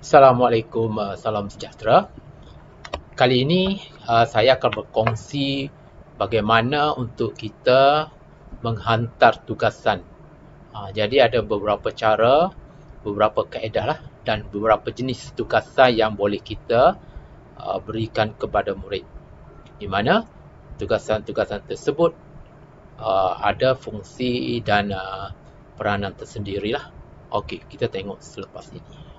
Assalamualaikum, salam sejahtera. Kali ini saya akan berkongsi bagaimana untuk kita menghantar tugasan. Jadi ada beberapa cara, beberapa kaedah lah, dan beberapa jenis tugasan yang boleh kita berikan kepada murid. Di mana tugasan-tugasan tersebut ada fungsi dan peranan tersendirilah. Okey, kita tengok selepas ini.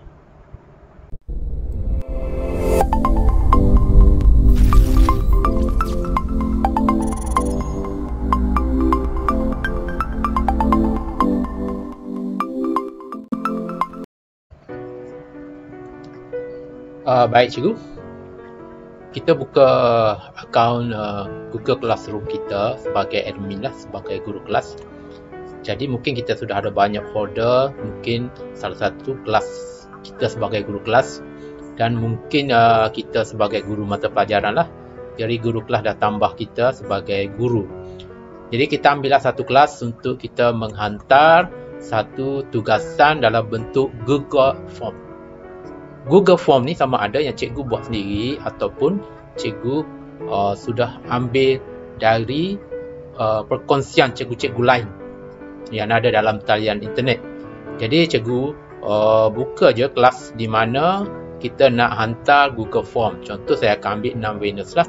Baik cikgu, kita buka akaun Google Classroom kita sebagai admin lah, sebagai guru kelas. Jadi mungkin kita sudah ada banyak folder, mungkin salah satu kelas kita sebagai guru kelas, dan mungkin kita sebagai guru mata pelajaran lah. Jadi guru kelas dah tambah kita sebagai guru. Jadi kita ambillah satu kelas untuk kita menghantar satu tugasan dalam bentuk Google Form. Google Form ni sama ada yang cikgu buat sendiri ataupun cikgu sudah ambil dari perkongsian cikgu-cikgu lain yang ada dalam talian internet. Jadi cikgu buka je kelas di mana kita nak hantar Google Form. Contoh saya akan ambil 6 Venus lah.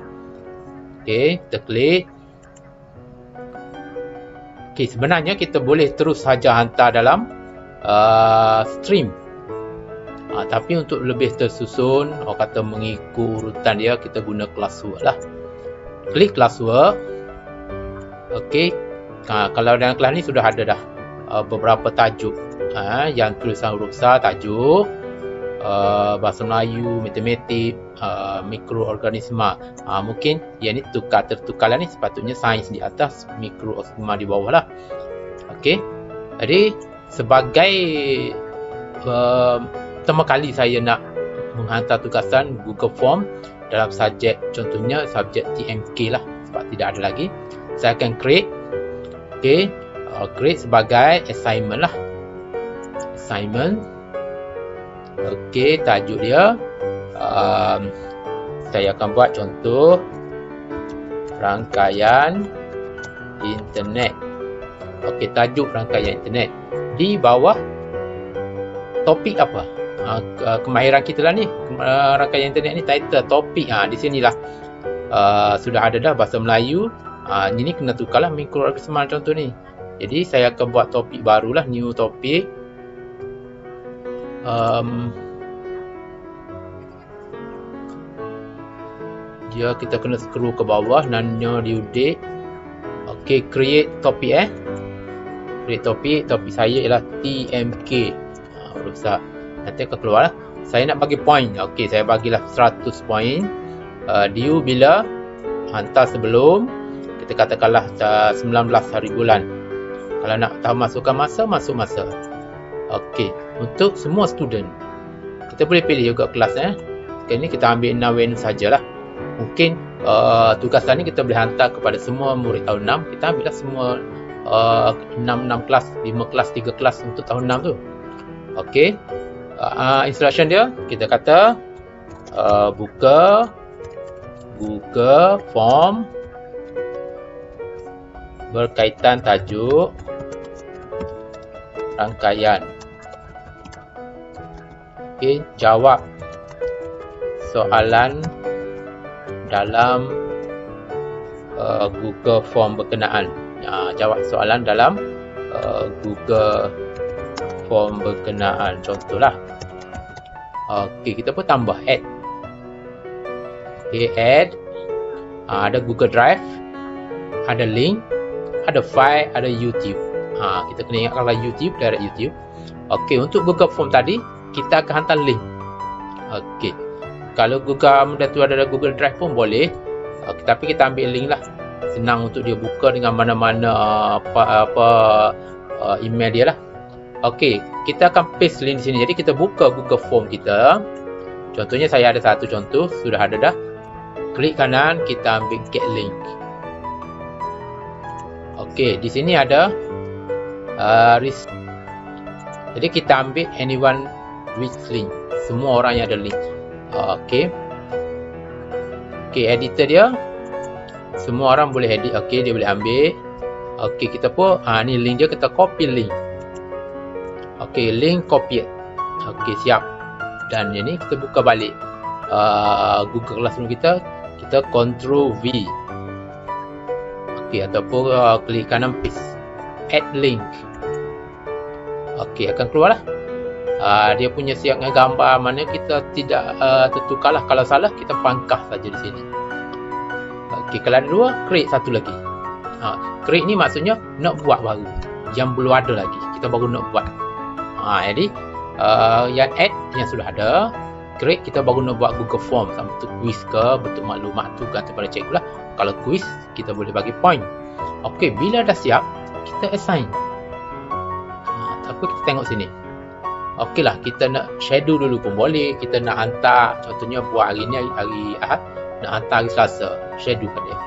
Okey, kita klik. Okey, sebenarnya kita boleh terus saja hantar dalam stream. Tapi untuk lebih tersusun, orang kata mengikut urutan dia, kita guna classwork lah. Klik classwork. Okey. Kalau dalam kelas ni sudah ada dah beberapa tajuk. Yang tulisan huruf besar, tajuk, bahasa Melayu, matematik, mikroorganisma. Mungkin yang ni tertukarlah ni, sepatutnya sains di atas, mikroorganisma di bawah lah. Okey. Jadi sebagai pertama kali saya nak menghantar tugasan Google Form dalam subjek, contohnya subjek TMK lah, sebab tidak ada lagi, saya akan create. Okey, create sebagai assignment lah, assignment. Okey, tajuk dia saya akan buat contoh rangkaian internet. Okey, tajuk rangkaian internet. Di bawah topik apa? Kemahiran kita lah ni, rangkaian internet ni, title, topik. Di sinilah sudah ada dah bahasa Melayu. Ini kena tukarlah mikroorganisma contoh ni. Jadi saya akan buat topik barulah, new topik. Dia kita kena scroll ke bawah, nanya due date. Okey, create topik create topik. Topik saya ialah TMK. Huruf besar. Nanti akan keluar lah. Saya nak bagi point. Okey, saya bagilah 100 point. Due bila? Hantar sebelum, kita katakanlah 19 hari bulan. Kalau nak tahu masukkan masa, masuk masa. Okey, untuk semua student, kita boleh pilih juga kelas. Sekarang ni kita ambil 6 Venus sajalah. Mungkin tugasan ni kita boleh hantar kepada semua murid tahun 6. Kita ambillah semua 6 kelas, 5 kelas, 3 kelas untuk tahun 6 tu. Okey. Instruction dia, kita kata buka Google Form berkaitan tajuk rangkaian. Okey, jawab soalan dalam Google Form berkenaan. Jawab soalan dalam Google Form berkenaan, contohlah. Okey, kita pun tambah add. Okey, add. Ada Google Drive, ada link, ada file, ada YouTube. Kita kena ingat kalau YouTube, direct YouTube. Okey, untuk Google Form tadi, kita akan hantar link. Okey, kalau Google dah tu ada Google Drive pun boleh. Tapi kita ambil link lah. Senang untuk dia buka dengan mana-mana email dia lah. Okey, kita akan paste link di sini. Jadi kita buka Google Form kita. Contohnya saya ada satu contoh, sudah ada dah. Klik kanan, kita ambil get link. Okey, di sini ada Jadi kita ambil anyone with link. Semua orang yang ada link. Okey. Okey, editor dia. Semua orang boleh edit. Okey, dia boleh ambil. Okey, kita pun ni link dia, kita copy link. Okey, link copied. Okey, siap. Dan ini kita buka balik Google Classroom kita. Kita Ctrl V. Okey, ataupun klik kanan paste. Add link. Okey, akan keluar lah. Dia punya siap dengan gambar mana kita tidak tertukarlah. Kalau salah kita pangkah saja di sini. Okey, kalau ada dua, create satu lagi. Create ni maksudnya nak buat baru, yang belum ada lagi, kita baru nak buat. Jadi yang add yang sudah ada, create kita baru nak buat Google Form, bentuk quiz ke, bentuk maklumat tu gantung pada cikgu lah. Kalau quiz kita boleh bagi point. Okey, bila dah siap kita assign. Tapi kita tengok sini. Okey lah, kita nak schedule dulu pun boleh. Kita nak hantar, contohnya buat hari ni hari Ahad, nak hantar hari Selasa, schedule kat dia.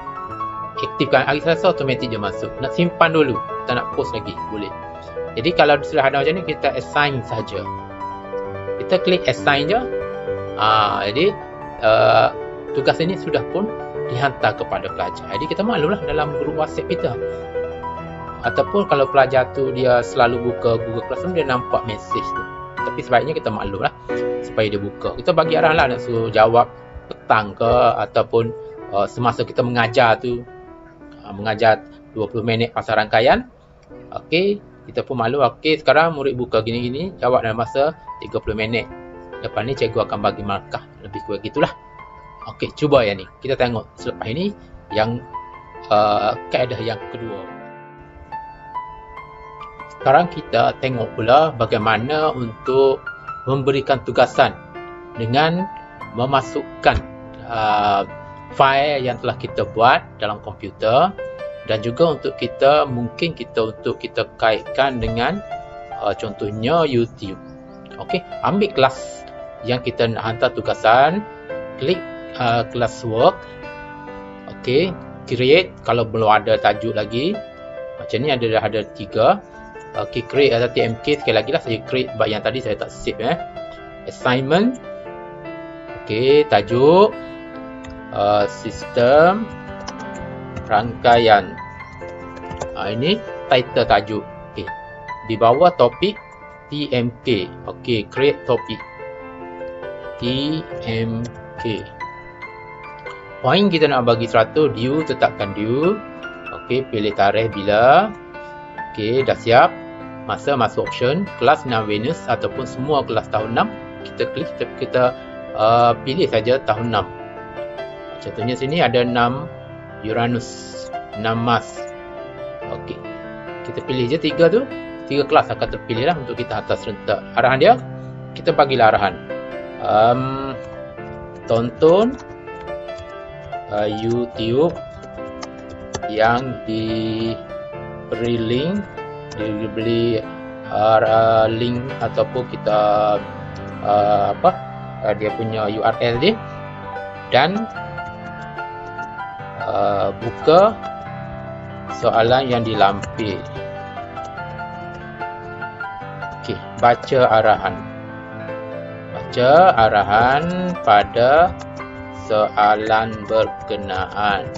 Aktifkan hari Selasa, automatik dia masuk. Nak simpan dulu, kita nak post lagi, boleh. Jadi kalau sudah ada macam ni, kita assign saja. Kita klik assign je. Jadi tugas ini sudah pun dihantar kepada pelajar. Jadi kita maklumlah dalam grup WhatsApp kita. Ataupun kalau pelajar tu dia selalu buka Google Classroom, dia nampak mesej tu. Tapi sebaiknya kita maklumlah supaya dia buka. Kita bagi arahan lah, nak suruh jawab petang ke, ataupun semasa kita mengajar tu, mengajar 20 minit pasal rangkaian. Okey, kita pun maklum. Okey, sekarang murid buka gini-gini, jawab dalam masa 30 minit. Lepas ni cikgu akan bagi markah. Lebih kurang gitulah. Okey, cuba yang ni. Kita tengok selepas ini yang kaedah yang kedua. Sekarang kita tengok pula bagaimana untuk memberikan tugasan dengan memasukkan file yang telah kita buat dalam komputer, dan juga untuk kita untuk kita kaitkan dengan contohnya YouTube. Okey, ambil kelas yang kita nak hantar tugasan, klik classwork. Okey, create. Kalau belum ada tajuk lagi, macam ni ada 3. Okey, create atau TMK. Sekali lagi lah, saya create sebab yang tadi saya tak save. Assignment. Okey, tajuk sistem rangkaian. Ini title tajuk. Okey, di bawah topik TMK. Okey, create topik TMK. Point kita nak bagi 100, due, tetapkan due. Okey, pilih tarikh bila. Okey, dah siap. Masa masuk option kelas 6 Venus ataupun semua kelas tahun 6. Kita klik, kita pilih saja tahun 6. Contohnya sini ada 6 Uranus, 6 Mars. Okey, kita pilih je 3 tu. 3 kelas akan terpilih lah untuk kita hantar serentak. Arahan dia, kita bagilah arahan. Tonton YouTube yang diberi link, dibeli link ataupun kita dia punya URL dia, dan buka soalan yang dilampir. Okey, baca arahan. Baca arahan pada soalan berkenaan.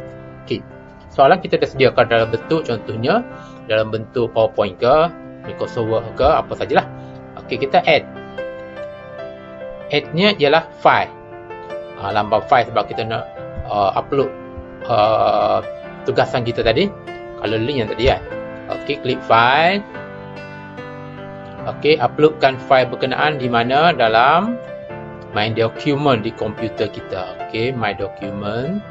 Okey, soalan kita dah sediakan dalam bentuk, contohnya dalam bentuk PowerPoint ke, Microsoft Word ke, apa sajalah. Okey, kita add. Add-nya ialah file. Lambang file sebab kita nak upload tugasan kita tadi. Kalau link yang tadi kan. Okey, klik file. Okey, uploadkan file berkenaan di mana? Dalam My Document di komputer kita. Okey, My Document.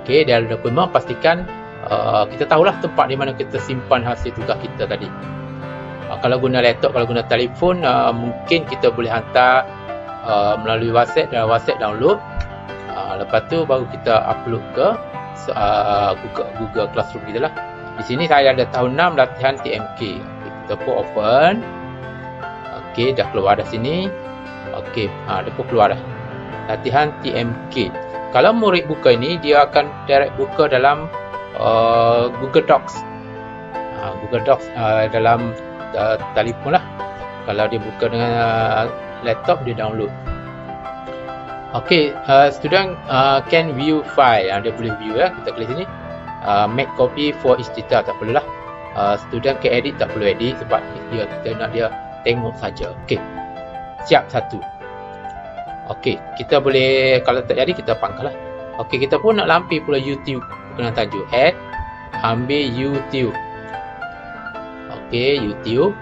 Okey, dalam dokumen pastikan kita tahulah tempat di mana kita simpan hasil tugas kita tadi. Kalau guna laptop, kalau guna telefon, mungkin kita boleh hantar melalui WhatsApp, dan WhatsApp download. Lepas tu baru kita upload ke Google Classroom kita lah. Di sini saya ada tahun 6 latihan TMK. Okay, kita pun open. Okey, dah keluar dah sini. Okey, dia pun keluar dah. Latihan TMK. Kalau murid buka ini, dia akan direct buka dalam Google Docs. Google Docs dalam telefon lah. Kalau dia buka dengan laptop, dia download. Okay, student can view file. Dia boleh view ya. Kita klik sini. Make copy for each data, tak perlulah. Student can edit, tak perlu edit sebab kita nak dia tengok saja. Okay, siap satu. Okay, kita boleh, kalau tak jadi kita pangkal lah. Okay, kita pun nak lampir pula YouTube. Kena tajuk add, ambil YouTube. Okay, YouTube.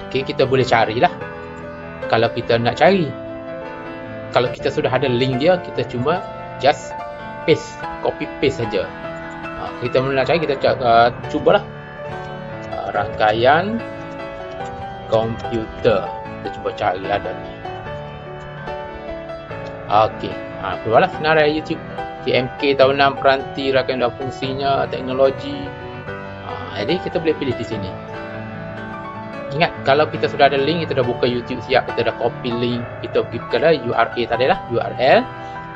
Okay, kita boleh carilah. Kalau kita nak cari, kalau kita sudah ada link dia, kita cuma just paste, copy paste saja. Kita mula nak cari, kita cubalah rangkaian komputer. Kita cuba cari ada. Okey, keluarlah senarai YouTube. TMK tahun 6, peranti, rangkaian dan fungsinya, teknologi. Jadi kita boleh pilih di sini. Ingat, kalau kita sudah ada link, kita dah buka YouTube siap, kita dah copy link, kita pergi ke URL tadi lah, URL,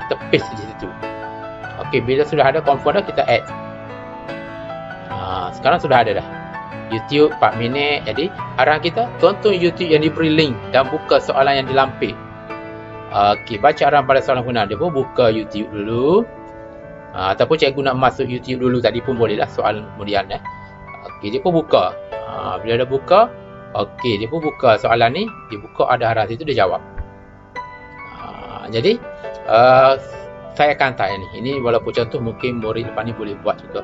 kita paste di situ. Okey, bila sudah ada confirm dah, kita add. Sekarang sudah ada dah YouTube 4 minit. Jadi arahan kita tonton YouTube yang diberi link dan buka soalan yang dilampir. Okey, baca arahan pada soalan guna. Dia pun buka YouTube dulu. Ataupun cikgu nak masuk YouTube dulu tadi pun boleh lah, soalan kemudian. Okey, dia pun buka. Bila dah buka, okey, dia pun buka soalan ni. Dia buka ada arahan situ, dia jawab. Jadi saya akan tanya ni. Ini walaupun contoh, mungkin murid lepas ni boleh buat juga.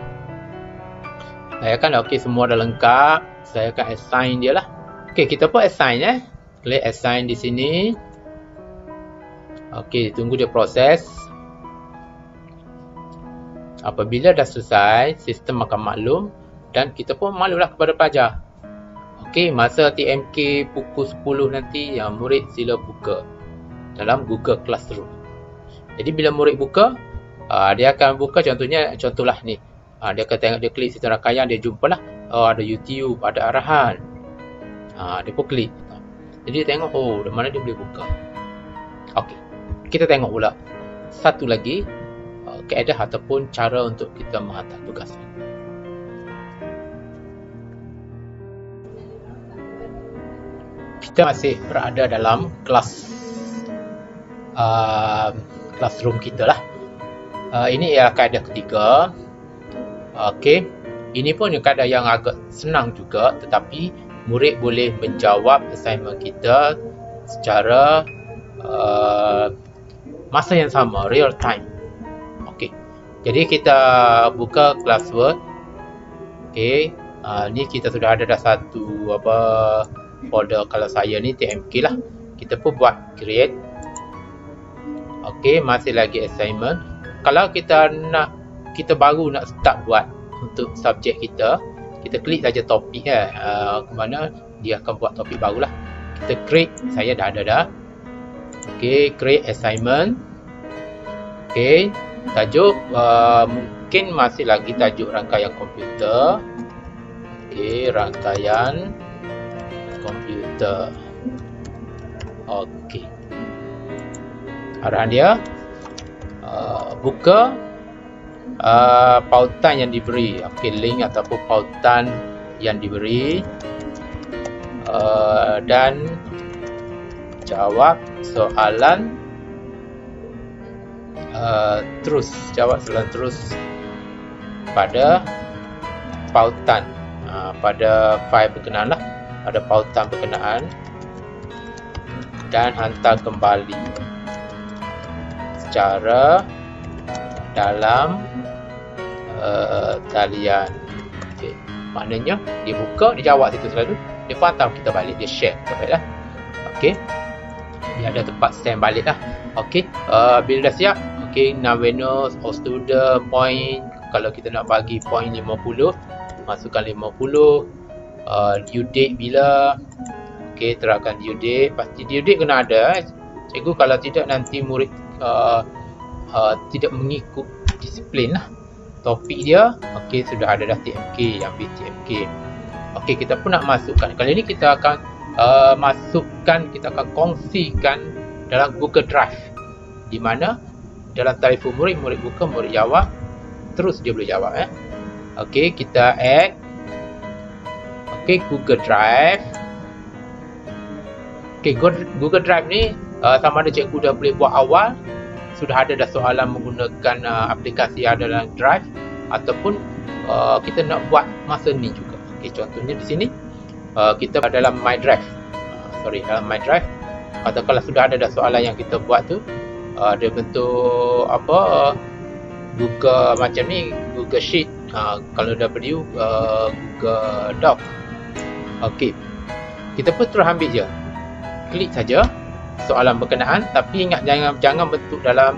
Saya akan okey, semua dah lengkap. Saya akan assign dia lah. Okey, kita pun assign Klik assign di sini. Okey, tunggu dia proses. Apabila dah selesai, sistem akan maklum dan kita pun maklumlah kepada pelajar. Okey, masa TMK pukul 10 nanti, yang murid sila buka dalam Google Classroom. Jadi bila murid buka, dia akan buka contohlah ni. Dia akan tengok, dia klik sistem rangkaian, dia jumpalah ada YouTube, ada arahan. Dia pun klik. Jadi dia tengok, oh, di mana dia boleh buka. Okey, kita tengok pula satu lagi kaedah ataupun cara untuk kita menghantar tugas. Kita masih berada dalam kelas classroom kita lah. Ini ialah kaedah ketiga. Okey, ini pun kaedah yang agak senang juga, tetapi murid boleh menjawab assignment kita secara masa yang sama, real time. Okey, jadi kita buka Classwork. Okey, ni kita sudah ada dah satu folder. Kalau saya ni TMK lah, kita pun buat create. Okey, masih lagi assignment. Kalau kita baru nak start buat untuk subjek kita, kita klik saja topik ke mana dia akan buat topik barulah. Kita create, saya dah ada dah. Okey, create assignment. Okey, tajuk mungkin masih lagi tajuk rangkaian komputer. Okey, rangkaian komputer. Okey, arahan dia buka pautan yang diberi. Okey, link ataupun pautan yang diberi, dan jawab soalan terus pada pautan, pada file berkenaan lah, pada pautan berkenaan, dan hantar kembali secara dalam talian. Okay. Maknanya dia buka, dia jawab situ selalu, dia hantar kita balik, dia share kita balik lah. Okey, dia ada tempat send balik lah. Okey, bila dah siap, okey, Navenos or student point, kalau kita nak bagi point 50, masukkan 50. Due date bila, okey, terapkan due date. Pasti due date kena ada. Cikgu kalau tidak nanti murid tidak mengikut disiplin lah topik dia. Okey, sudah ada dah TMK, ambil TMK. Okey, kita pun nak masukkan. Kali ini kita akan kita akan kongsikan dalam Google Drive, di mana dalam telefon murid buka, murid jawab, terus dia boleh jawab. Okey, kita add. Okey, Google Drive. Okey, Google Drive ni sama ada cikgu dah boleh buat awal, sudah ada dah soalan menggunakan aplikasi yang ada dalam Drive, ataupun kita nak buat masa ni juga. Okey, contohnya di sini kita dalam My Drive. Dalam My Drive. Katakanlah sudah ada dah soalan yang kita buat tu, dia bentuk apa, Google macam ni, Google Sheet, kalau W Google Doc. Okey, kita pun terus ambil je, klik saja soalan berkenaan, tapi ingat jangan bentuk dalam,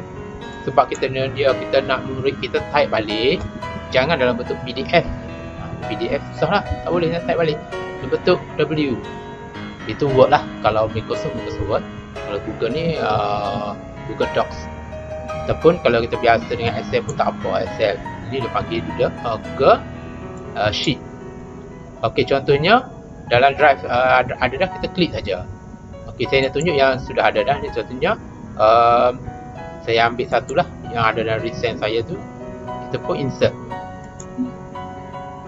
sebab kita nak murid kita type balik, jangan dalam bentuk PDF. PDF susah lah, tak boleh nak type balik, dia bentuk W. Itu Word lah, kalau Microsoft Word. Kalau Google ni Google Docs. Ataupun kalau kita biasa dengan Excel pun tak apa, Excel ini dia panggil juga Google Sheet. Okey, contohnya dalam Drive ada dah, kita klik saja. Okey, saya nak tunjuk yang sudah ada dah. Ni contohnya saya ambil satu lah yang ada dalam recent saya tu, kita pun insert.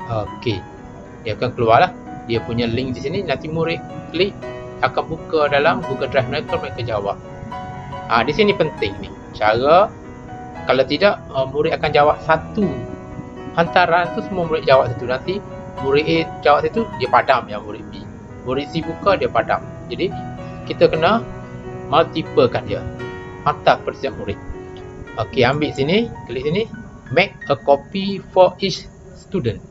Okey, dia akan keluar lah, dia punya link di sini. Nanti murid klik akan buka dalam Google Drive mereka jawab. Di sini penting ni cara, kalau tidak murid akan jawab satu hantaran tu, semua murid jawab satu, nanti murid A jawab satu, dia padam yang murid B, murid C buka, dia padam. Jadi kita kena multiple kan dia, hantar kepada setiap murid. Okey, ambil sini, klik sini, make a copy for each student.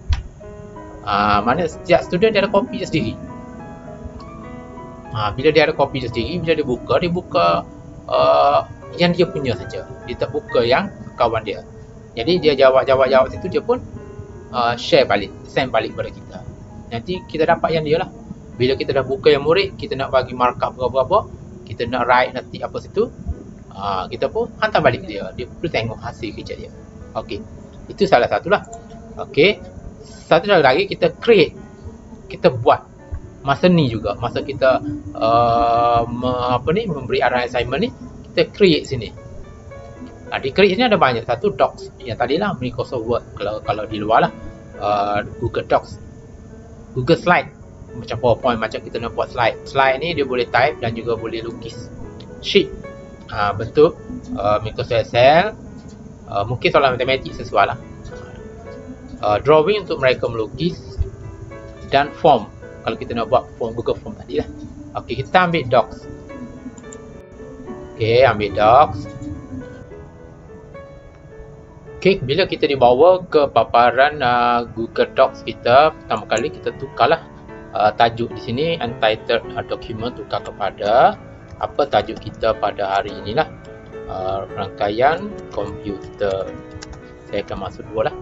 Mana setiap student dia ada copy dia sendiri. Bila dia ada copy dia sendiri, bila dia buka yang dia punya saja, dia tak buka yang kawan dia. Jadi dia jawab situ, dia pun share balik, send balik kepada kita. Nanti kita dapat yang dia lah. Bila kita dah buka yang murid, kita nak bagi markup berapa-berapa, kita nak write nanti apa situ, kita pun hantar balik dia pun tengok hasil kerja dia. Okey, itu salah satu lah. Okey, satu lagi, kita create, kita buat masa ni juga, masa kita memberi arahan assignment ni, kita create sini. Di create sini ada banyak. Satu Docs, yang tadilah Microsoft Word, kalau di luar lah Google Docs, Google Slide, macam PowerPoint, macam kita nak buat slide ni dia boleh type dan juga boleh lukis. Sheet, bentuk Microsoft Excel, mungkin soalan matematik sesuai lah. Drawing untuk mereka melukis, dan form, kalau kita nak buat form, Google Form tadi lah. Okey, kita ambil Docs. Okey, ambil Docs. Okey, bila kita dibawa ke paparan Google Docs kita, pertama kali kita tukarlah tajuk di sini, untitled document, tukar kepada apa tajuk kita pada hari inilah, rangkaian komputer. Saya akan masuk dua lah.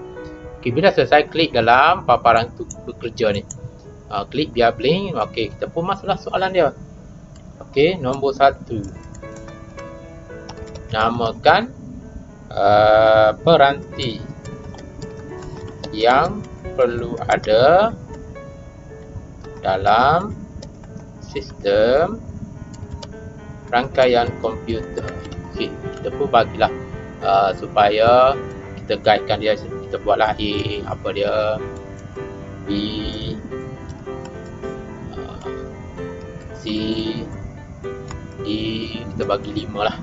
Okey, bila selesai, klik dalam paparan tu bekerja ni. Klik biar blink. Okey, kita pun masuklah soalan dia. Okey, nombor 1. Namakan peranti yang perlu ada dalam sistem rangkaian komputer. Okey, kita pun bagilah supaya kita guidekan dia. Kita buatlah A, apa dia, B, C, D, kita bagi 5 lah,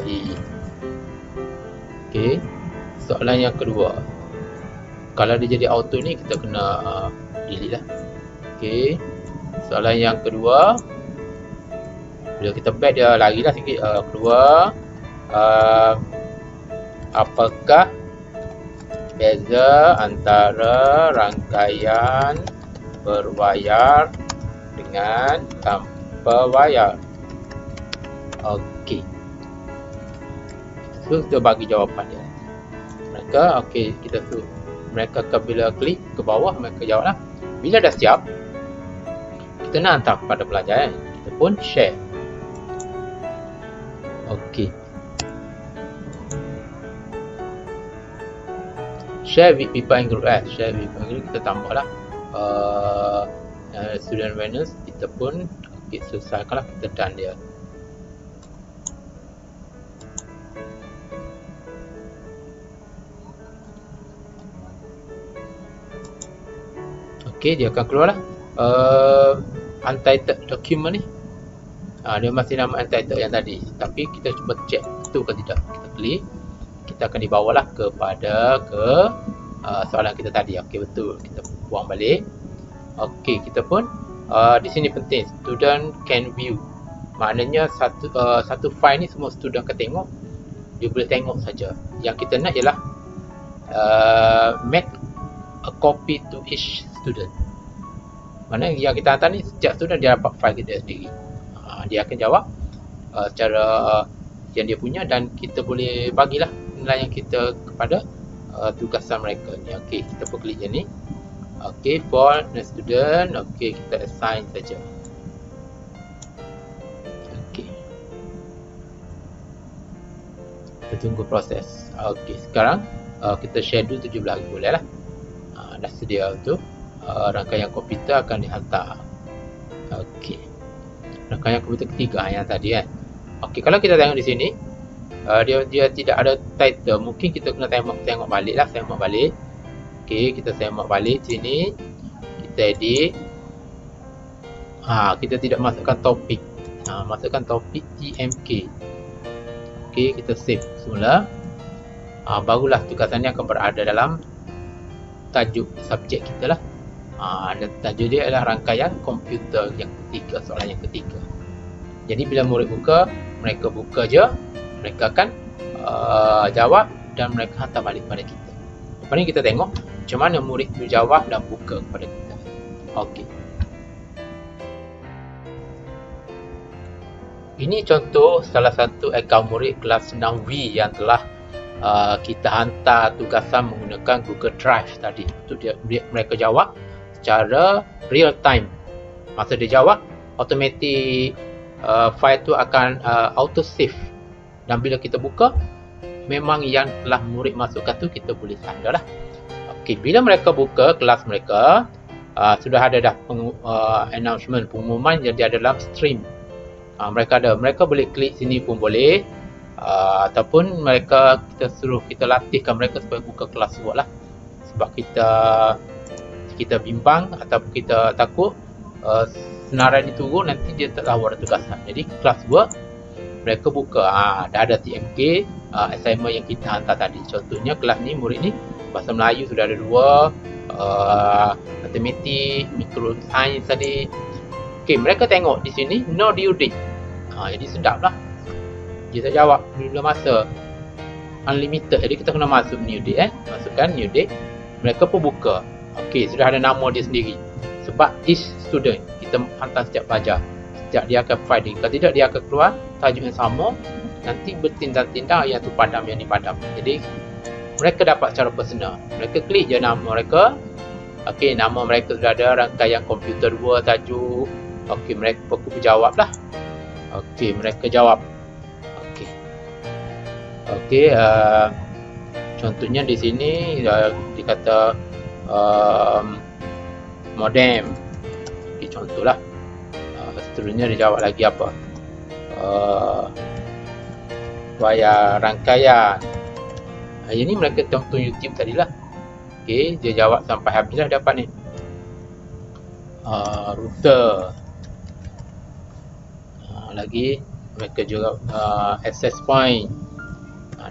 E. Okey, soalan yang kedua, kalau dia jadi auto ni, kita kena delete lah. Okey, soalan yang kedua, bila kita back dia lari lah sikit. Kedua, apakah beza antara rangkaian berwayar dengan tanpa wayar? Okey, so kita bagi jawapan dia. Mereka, okey, kita tu mereka bila klik ke bawah, mereka jawab lah. Bila dah siap, kita nak hantar kepada pelajar, kita pun share. Okey, share with people in group. Share with people in group, kita tambahlah student awareness. Kita pun kita selesaikanlah, kita done dia. Okey, dia akan keluar lah untitled document ni. Dia masih nama untitled yang tadi, tapi kita cuba check betul ke tidak. Kita klik, kita akan dibawalah kepada soalan kita tadi. Okey, betul, kita buang balik. Okey, kita pun di sini penting, student can view, maknanya satu file ni semua student akan tengok. Dia boleh tengok saja. Yang kita nak ialah make a copy to each student. Mana yang kita hantar ni, setiap student dia dapat file kita sendiri. Dia akan jawab secara yang dia punya, dan kita boleh bagilah nilai yang kita kepada tugasan mereka ni. Okey, kita pun klik je ni. Okey, for the student, okey, kita assign saja. Okey, kita tunggu proses. Okey, sekarang kita schedule 17 hari boleh lah. Dah sedia untuk rangkaian komputer akan dihantar. Okey, rangkaian komputer ketiga yang tadi kan. Okey, kalau kita tengok di sini, dia tidak ada title. Mungkin kita kena tengok balik lah, tengok balik. Okey, kita tengok balik sini, kita edit. Kita tidak masukkan topik. Masukkan topik TMK. Okey, kita save semula. Barulah tugasannya akan berada dalam tajuk subjek kita lah. Dan tajuk dia adalah rangkaian komputer yang ketiga, soalan yang ketiga. Jadi bila murid buka, mereka buka je, mereka akan jawab dan mereka hantar balik kepada kita. Lepas ni kita tengok macam mana murid tu jawab dan buka kepada kita. Okey, ini contoh salah satu akaun murid kelas 6V yang telah kita hantar tugasan menggunakan Google Drive tadi. Untuk mereka jawab secara real time. Masa dia jawab, automatic file tu akan auto save, dan bila kita buka, memang yang telah murid masukkan tu kita boleh tanda lah. Okey, bila mereka buka kelas mereka, sudah ada dah announcement, pengumuman yang dia ada dalam stream. Mereka boleh klik sini pun boleh, ataupun kita suruh kita latihkan mereka supaya buka kelas buat lah. Sebab kita bimbang ataupun kita takut senarai diturun nanti dia tak tahu ada tugasan. Jadi kelas buat mereka buka, dah ada TMK assignment yang kita hantar tadi. Contohnya kelas ni, murid ni bahasa Melayu sudah ada 2, matematik, micro science tadi. Okey, mereka tengok di sini no due date. Jadi sedap lah, dia tak jawab bila masa unlimited. Jadi kita kena masuk new date, masukkan new date. Mereka pun buka. Okey, sudah ada nama dia sendiri. Sebab each student kita hantar setiap pelajar, setiap dia akan file. Kalau tidak, dia akan keluar tajuk yang sama, nanti bertindak-tindak yang tu padam, yang ni padam. Jadi mereka dapat secara personal. Mereka klik je nama mereka. Okey, nama mereka sudah ada, rangkaian komputer 2 tajuk. Okey, mereka pun jawab lah. Okey, mereka jawab. Okey, contohnya di sini dikata modem. Okey, contohlah. Seterusnya dia jawab lagi apa? Wayar rangkaian. Ini mereka tonton YouTube tadilah. Okey, dia jawab sampai habis dah dapat ni. Router. Lagi mereka juga access point.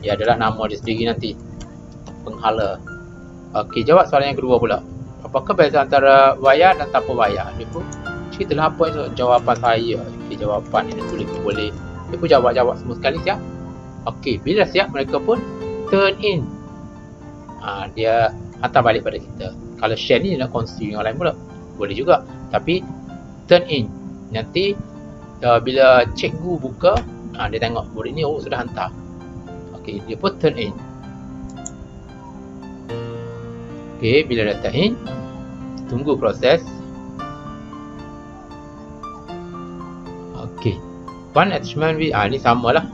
Dia adalah nama dia sendiri nanti, penghala. Okey, jawab soalan yang kedua pula. Apakah beza antara wayar dan tanpa wayar? Dia pun ceritalah apa itu jawapan saya. Okey, jawapan ini tulis pun boleh. Dia pun jawab semua sekali, siap. Okey, bila siap, mereka pun turn in. Dia hantar balik pada kita. Kalau share ni nak kongsi dengan lain pula, boleh juga. Tapi turn in, nanti bila cikgu buka, dia tengok murid ni sudah hantar. Okey, dia pun turn in. Okey, bila dah turn in, tunggu proses. Okey, one attachment with ni samalah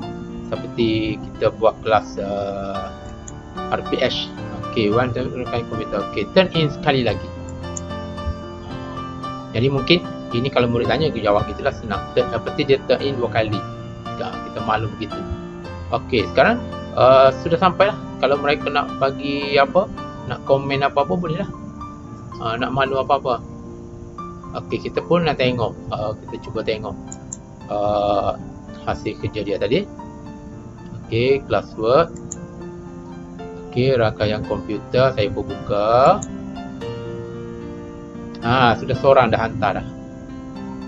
seperti kita buat kelas RPH. Okey, one rangkaian komputer. Okey, turn in sekali lagi. Jadi mungkin ini kalau murid tanya, aku jawab gitulah, senang. Seperti dia turn in 2 kali. Kita maklum begitu. Okey, sekarang sudah sampai lah. Kalau mereka nak bagi apa, nak komen apa-apa, boleh lah. Nak malu apa-apa. Okey, kita pun nak tengok. Kita cuba tengok hasil kerja dia tadi. Okey, classwork. Okey, rangkaian komputer saya pun buka. Sudah seorang dah hantar dah.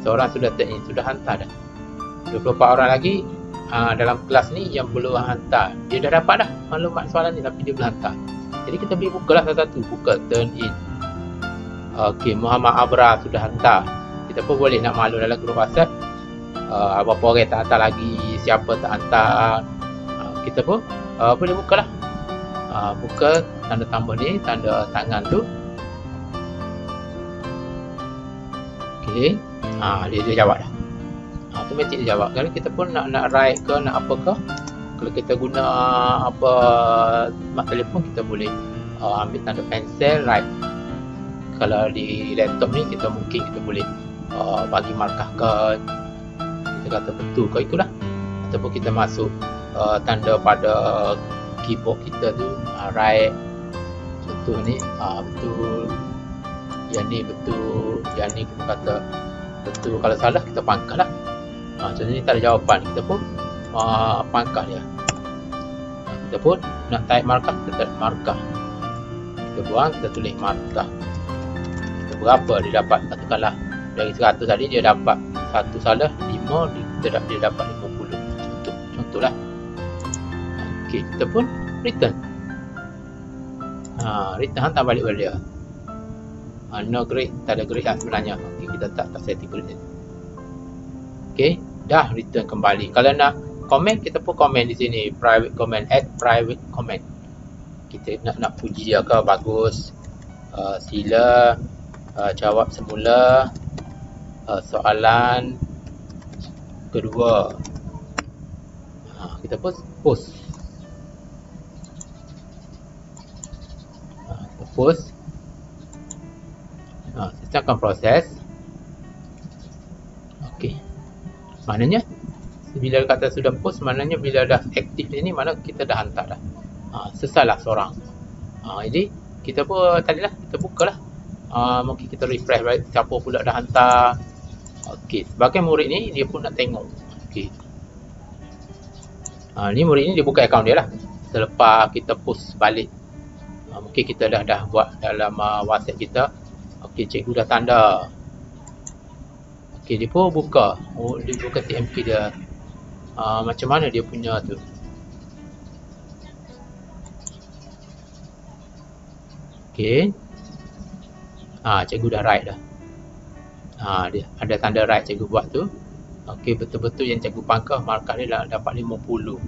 Seorang sudah turn-in, sudah hantar dah. 24 orang lagi dalam kelas ni yang belum hantar. Dia dah dapat dah maklumat soalan ni tapi dia belum hantar. Jadi kita boleh bukalah satu-satu. Buka turn-in. Okey, Muhammad Abra sudah hantar. Kita pun boleh nak maklum dalam grup WhatsApp. Berapa orang tak hantar lagi, siapa tak hantar. Kita pun boleh bukalah. Buka tanda tambah ni, tanda tangan tu. Okey. Dia jawab dah. Automatik dia jawab. Kalau kita pun nak write ke, nak apa ke, kalau kita guna apa mak telefon, kita boleh ambil tanda pensel, write. Kalau di laptop ni kita boleh bagi markahkan, kita kata betul ke itulah, ataupun kita masuk tanda pada keyboard kita tu, write contoh ni betul, yang ni betul, yang ni kita kata betul. Kalau salah kita pangkah lah. Contoh ni tak ada jawapan, kita pun pangkah dia. Kita pun nak type markah, kita type markah, kita buang, kita tulis markah. Berapa dia dapat, katakanlah dari 100 tadi dia dapat 1 salah 5, dia dapat 50 contohlah. Okey, kita pun return. Return hantar balik pada dia. No grade, tak ada grade lah sebenarnya. Okey, kita tak setting grade. Okey, dah return kembali. Kalau nak komen, kita pun komen di sini, private comment, add private comment. Kita nak puji dia ke, bagus, sila jawab semula soalan kedua. Kita post. Kita post. Kita akan proses. Okey. Maknanya bila kata sudah post, maknanya bila dah aktif ni, mana kita dah hantar dah. Selesailah seorang. Jadi kita pun tadilah kita bukalah. Mungkin kita refresh balik siapa pula dah hantar. Okey, sebagai murid ni dia pun nak tengok. Okey. Ni murid ni dia buka akaun dia lah. Selepas kita post balik. Mungkin kita dah buat dalam WhatsApp kita. Okey, cikgu dah tanda. Okey, dia pun buka. Dia buka TMK dia. Macam mana dia punya tu. Okey. Cikgu dah write dah. Dia ada tanda write cikgu buat tu. Okey, betul-betul yang cikgu pangkah, markah dia dah dapat 50.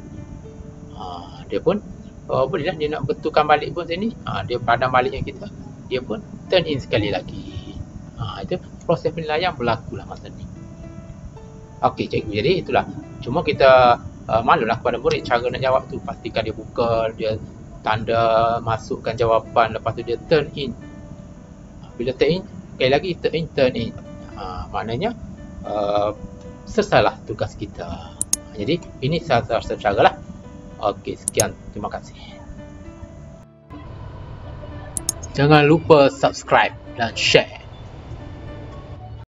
Dia pun bolehlah dia nak betulkan balik pun sini. Dia padam balik yang kita. Dia pun turn in sekali lagi. Itu proses penilaian berlaku lah masa ni. Okey, cikgu, jadi itulah. Cuma kita maklumlah kepada murid cara nak jawab tu. Pastikan dia buka, dia tanda, masukkan jawapan, lepas tu dia turn in. Bila turn in, sekali lagi turn in. Maknanya selesailah tugas kita. Jadi ini salah satu cara lah. Okey, sekian. Terima kasih. Jangan lupa subscribe dan share.